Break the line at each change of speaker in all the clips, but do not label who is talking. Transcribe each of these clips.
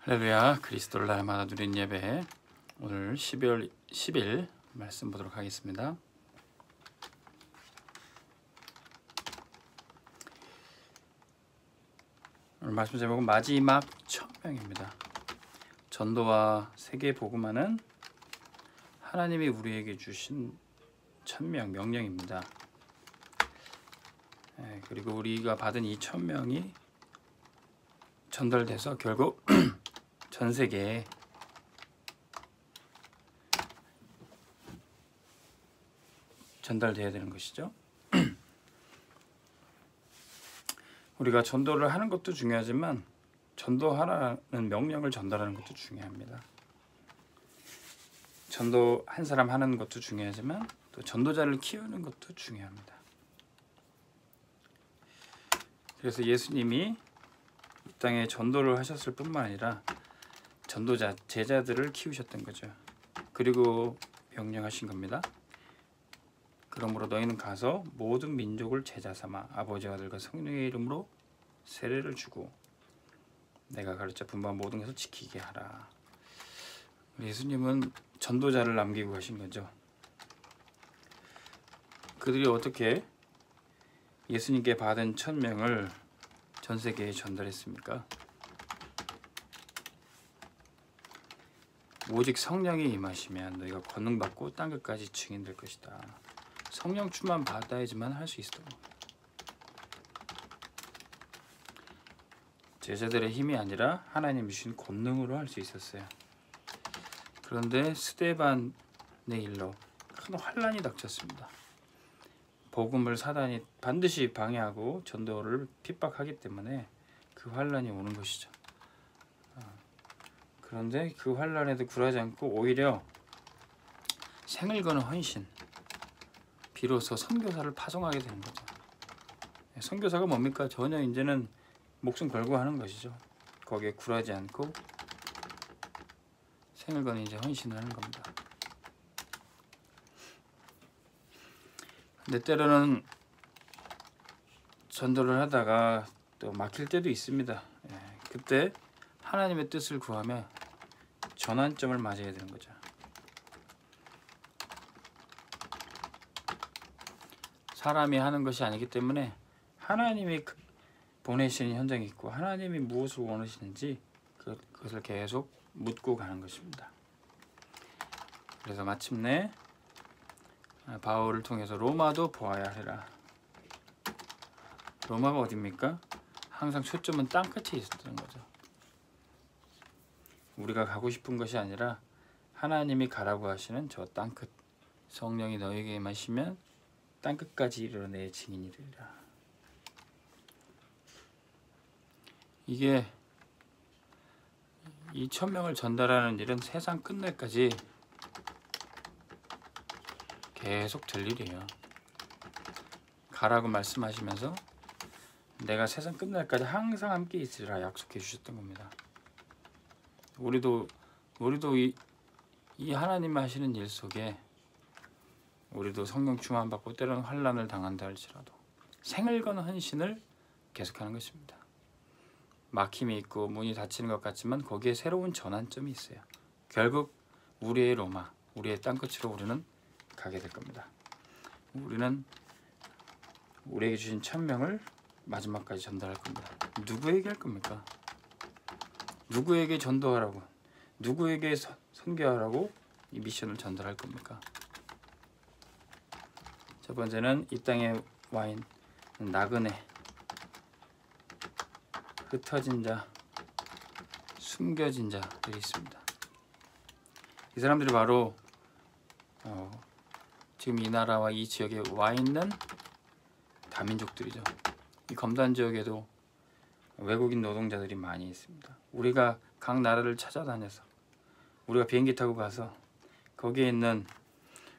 할렐루야. 그리스도를 날마다 누린 예배, 오늘 12월 10일 말씀 보도록 하겠습니다. 오늘 말씀 제목은 마지막 천명입니다. 전도와 세계 복음화는 하나님이 우리에게 주신 천명, 명령입니다. 그리고 우리가 받은 이 천명이 전달돼서 결국 전 세계에 전달돼야 되는 것이죠. 우리가 전도를 하는 것도 중요하지만 전도하라는 명령을 전달하는 것도 중요합니다. 전도 한 사람 하는 것도 중요하지만 또 전도자를 키우는 것도 중요합니다. 그래서 예수님이 이 땅에 전도를 하셨을 뿐만 아니라 전도자, 제자들을 키우셨던 거죠. 그리고 명령하신 겁니다. 그러므로 너희는 가서 모든 민족을 제자 삼아 아버지와 아들과 성령의 이름으로 세례를 주고 내가 가르쳐 분부한 모든 것을 지키게 하라. 예수님은 전도자를 남기고 가신 거죠. 그들이 어떻게 예수님께 받은 천명을 전 세계에 전달했습니까? 오직 성령이 임하시면 너희가 권능 받고 땅 끝까지 증인될 것이다. 성령 충만 받아야지만 할 수 있어. 제자들의 힘이 아니라 하나님 주신 권능으로 할 수 있었어요. 그런데 스데반의 일로 큰 환란이 닥쳤습니다. 복음을 사단이 반드시 방해하고 전도를 핍박하기 때문에 그 환란이 오는 것이죠. 그런데 그 환란에도 굴하지 않고 오히려 생을 거는 헌신, 비로소 선교사를 파송하게 되는 거죠. 선교사가 뭡니까? 전혀 이제는 목숨 걸고 하는 것이죠. 거기에 굴하지 않고 생을 거는 이제 헌신을 하는 겁니다. 근데 때로는 전도를 하다가 또 막힐 때도 있습니다. 그때 하나님의 뜻을 구하며 전환점을 맞이해야 되는 거죠. 사람이 하는 것이 아니기 때문에 하나님이 보내시는 현장이 있고 하나님이 무엇을 원하시는지 그것을 계속 묻고 가는 것입니다. 그래서 마침내 바울을 통해서 로마도 보아야 하리라. 로마가 어디입니까? 항상 초점은 땅끝에 있었던 거죠. 우리가 가고 싶은 것이 아니라 하나님이 가라고 하시는 저 땅끝, 성령이 너에게 임하시면 땅끝까지 이르러 내 증인이 되리라. 이게 이 천명을 전달하는 일은 세상 끝날까지 계속 될 일이에요. 가라고 말씀하시면서 내가 세상 끝날까지 항상 함께 있으리라 약속해 주셨던 겁니다. 우리도 이 하나님 하시는 일 속에 우리도 성령 충만 받고 때로는 환난을 당한다 할지라도 생을 거는 헌신을 계속하는 것입니다. 막힘이 있고 문이 닫히는 것 같지만 거기에 새로운 전환점이 있어요. 결국 우리의 로마, 우리의 땅끝으로 우리는 가게 될 겁니다. 우리는 우리에게 주신 천명을 마지막까지 전달할 겁니다. 누구에게 할 겁니까? 누구에게 전도하라고, 누구에게 선교하라고 이 미션을 전달할 겁니까? 첫 번째는 이 땅의 와인, 나그네, 흩어진 자, 숨겨진 자들이 있습니다. 이 사람들이 바로 지금 이 나라와 이 지역에 와 있는 다민족들이죠. 이 검단 지역에도 외국인 노동자들이 많이 있습니다. 우리가 각 나라를 찾아다녀서 우리가 비행기 타고 가서 거기에 있는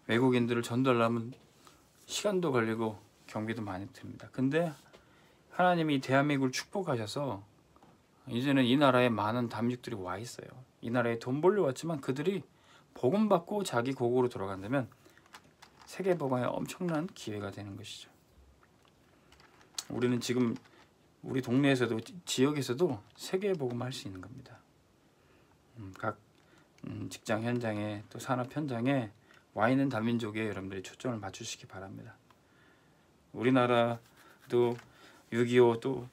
외국인들을 전도하려면 시간도 걸리고 경비도 많이 듭니다. 근데 하나님이 대한민국을 축복하셔서 이제는 이 나라에 많은 다민족들이 와 있어요. 이 나라에 돈 벌려 왔지만 그들이 복음 받고 자기 고국으로 돌아간다면 세계 복음에 엄청난 기회가 되는 것이죠. 우리는 지금 우리 동네에서도 지역에서도 세계 복음을 할 수 있는 겁니다. 각 직장 현장에 또 산업 현장에 와 있는 다민족에 여러분들이 초점을 맞추시기 바랍니다. 우리나라도 6.25 또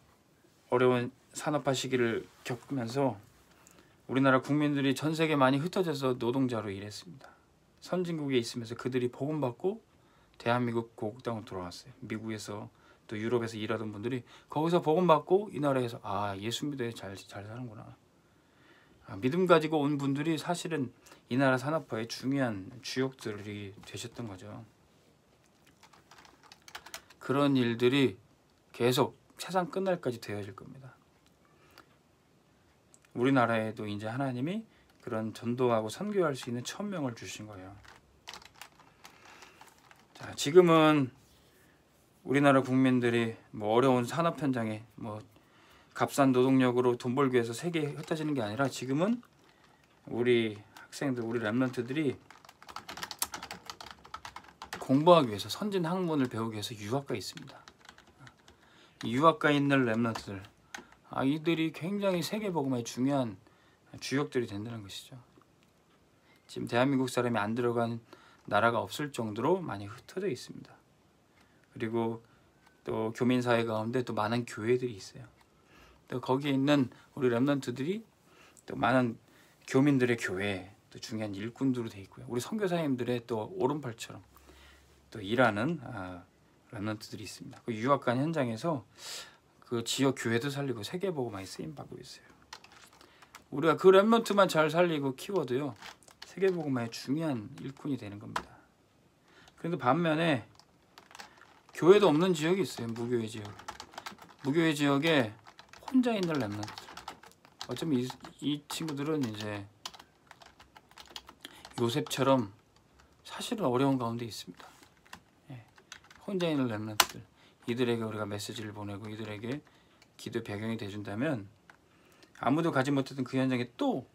어려운 산업화 시기를 겪으면서 우리나라 국민들이 전 세계 많이 흩어져서 노동자로 일했습니다. 선진국에 있으면서 그들이 복음받고 대한민국 고국당으로 돌아왔어요. 미국에서 또 유럽에서 일하던 분들이 거기서 복음받고 이 나라에서 예수 믿어야 잘 사는구나. 믿음 가지고 온 분들이 사실은 이 나라 산업화의 중요한 주역들이 되셨던 거죠. 그런 일들이 계속 세상 끝날까지 되어질 겁니다. 우리나라에도 이제 하나님이 그런 전도하고 선교할 수 있는 1000명을 주신 거예요. 자, 지금은 우리나라 국민들이 뭐 어려운 산업 현장에 뭐 값싼 노동력으로 돈 벌기 위해서 세계에 흩어지는 게 아니라 지금은 우리 학생들, 우리 랩런트들이 공부하기 위해서 선진 학문을 배우기 위해서 유학가에 있습니다. 이 유학가에 있는 랩런트들, 이들이 굉장히 세계복음의 중요한 주역들이 된다는 것이죠. 지금 대한민국 사람이 안 들어간 나라가 없을 정도로 많이 흩어져 있습니다. 그리고 또 교민사회 가운데 또 많은 교회들이 있어요. 또 거기에 있는 우리 랩런트들이 또 많은 교민들의 교회, 또 중요한 일꾼들로 돼 있고요. 우리 선교사님들의 또 오른팔처럼 또 일하는 랩런트들이 있습니다. 그 유학 간 현장에서 그 지역 교회도 살리고 세계복음화에 쓰임 받고 있어요. 우리가 그 랩런트만 잘 살리고 키워도요, 세계복음화의 중요한 일꾼이 되는 겁니다. 그런데 반면에 교회도 없는 지역이 있어요. 무교회 지역. 무교회 지역에 혼자 있는 랩런트들. 어쩌면 이 친구들은 이제 요셉처럼 사실은 어려운 가운데 있습니다. 혼자 있는 랩런트들. 이들에게 우리가 메시지를 보내고 이들에게 기도 배경이 돼준다면 아무도 가지 못했던 그 현장에 또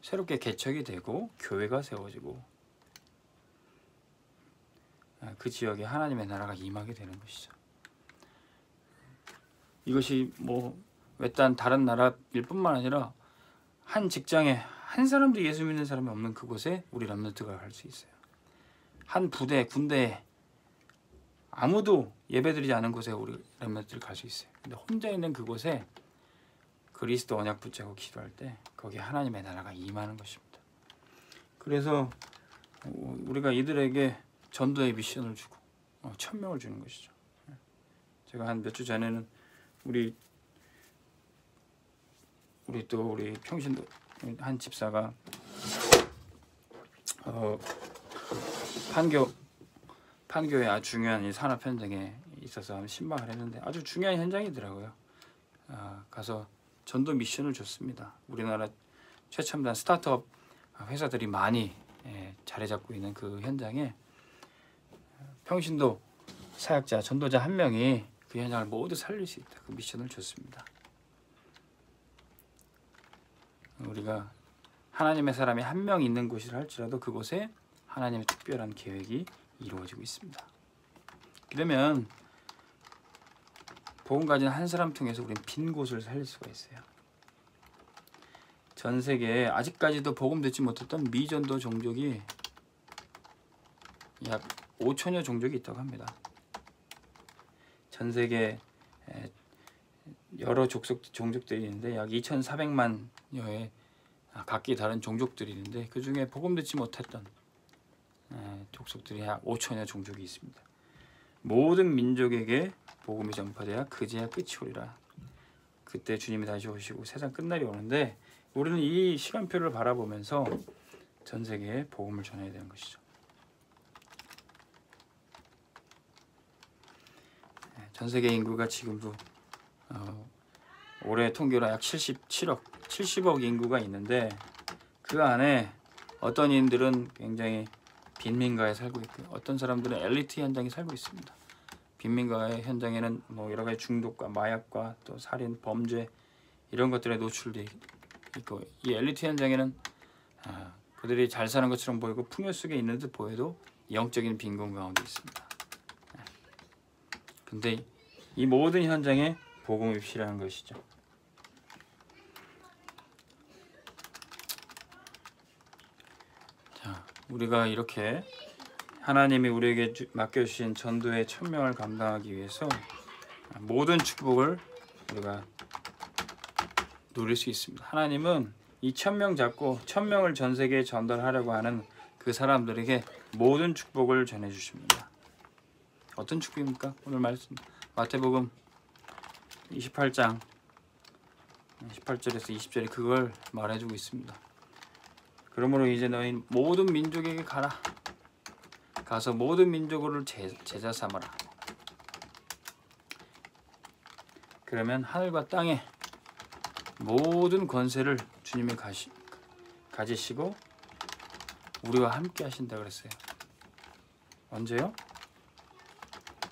새롭게 개척이 되고 교회가 세워지고 그 지역에 하나님의 나라가 임하게 되는 것이죠. 이것이 뭐 외딴 다른 나라일 뿐만 아니라 한 직장에 한 사람도 예수 믿는 사람이 없는 그곳에 우리 랩런트가 갈 수 있어요. 한 부대, 군대에 아무도 예배드리지 않은 곳에 우리 랩런트를 갈 수 있어요. 근데 혼자 있는 그곳에 그리스도 언약 붙잡고 기도할 때 거기에 하나님의 나라가 임하는 것입니다. 그래서 우리가 이들에게 전도의 미션을 주고 1000명을 주는 것이죠. 제가 한 몇 주 전에는 우리 평신도 한 집사가 판교의 아주 중요한 이 산업 현장에 있어서 신방을 했는데 아주 중요한 현장이더라고요. 가서 전도 미션을 줬습니다. 우리나라 최첨단 스타트업 회사들이 많이 자리 잡고 있는 그 현장에 평신도 사역자, 전도자 한 명이 그 현장을 모두 살릴 수 있다. 그 미션을 줬습니다. 우리가 하나님의 사람이 한 명 있는 곳이라 할지라도 그곳에 하나님의 특별한 계획이 이루어지고 있습니다. 그러면 복음 가진 한 사람 통해서 우리는 빈 곳을 살릴 수가 있어요. 전 세계에 아직까지도 복음 듣지 못했던 미전도 종족이 약 5천여 종족이 있다고 합니다. 전 세계 여러 종족들이 있는데 약 2,400만여의 각기 다른 종족들이 있는데 그 중에 복음 듣지 못했던 족속들이 약 5천여 종족이 있습니다. 모든 민족에게 복음이 전파돼야 그제야 끝이 오리라. 그때 주님이 다시 오시고 세상 끝날이 오는데 우리는 이 시간표를 바라보면서 전 세계에 복음을 전해야 되는 것이죠. 전 세계 인구가 지금도 올해 통계로 약 70억 인구가 있는데 그 안에 어떤 인들은 굉장히 빈민가에 살고 있고 어떤 사람들은 엘리트 현장에 살고 있습니다. 빈민가의 현장에는 뭐 여러 가지 중독과 마약과 또 살인, 범죄 이런 것들에 노출돼 있고 이 엘리트 현장에는 그들이 잘 사는 것처럼 보이고 풍요 속에 있는 듯 보여도 영적인 빈곤 가운데 있습니다. 근데 이 모든 현장에 복음이 필요한 것이죠. 우리가 이렇게 하나님이 우리에게 맡겨주신 전도의 1000명을 감당하기 위해서 모든 축복을 우리가 누릴 수 있습니다. 하나님은 이 1000명 잡고 1000명을 전 세계에 전달하려고 하는 그 사람들에게 모든 축복을 전해 주십니다. 어떤 축복입니까? 오늘 말씀 마태복음 28장 18절에서 20절에 그걸 말해주고 있습니다. 그러므로 이제 너희 모든 민족에게 가서 모든 민족을 제자 삼으라. 그러면 하늘과 땅에 모든 권세를 주님이 가지시고 우리와 함께 하신다 그랬어요. 언제요?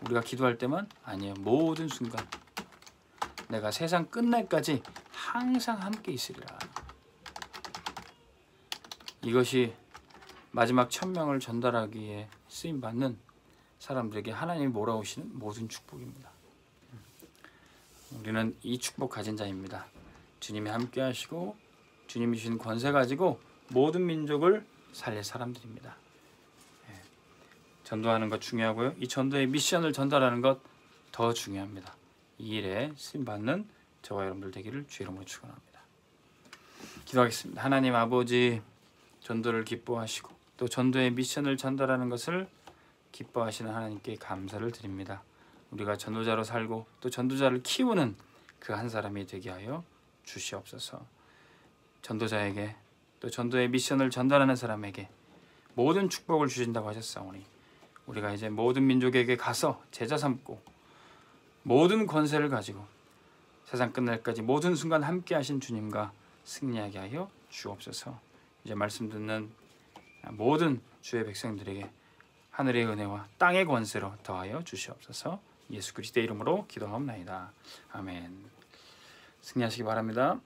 우리가 기도할 때만? 아니에요. 모든 순간. 내가 세상 끝날까지 항상 함께 있으리라. 이것이 마지막 1000명을 전달하기에 쓰임받는 사람들에게 하나님이 몰아오시는 모든 축복입니다. 우리는 이 축복 가진 자입니다. 주님이 함께 하시고 주님이 주신 권세 가지고 모든 민족을 살릴 사람들입니다. 전도하는 것 중요하고요. 이 전도의 미션을 전달하는 것 더 중요합니다. 이 일에 쓰임받는 저와 여러분들 되기를 주의 이름으로 축원합니다. 기도하겠습니다. 하나님 아버지, 전도를 기뻐하시고 또 전도의 미션을 전달하는 것을 기뻐하시는 하나님께 감사를 드립니다. 우리가 전도자로 살고 또 전도자를 키우는 그 한 사람이 되게 하여 주시옵소서. 전도자에게 또 전도의 미션을 전달하는 사람에게 모든 축복을 주신다고 하셨사오니 우리가 이제 모든 민족에게 가서 제자 삼고 모든 권세를 가지고 세상 끝날까지 모든 순간 함께 하신 주님과 승리하게 하여 주옵소서. 이제 말씀 듣는 모든 주의 백성들에게 하늘의 은혜와 땅의 권세로 더하여 주시옵소서. 예수 그리스도의 이름으로 기도하옵나이다. 아멘. 승리하시기 바랍니다.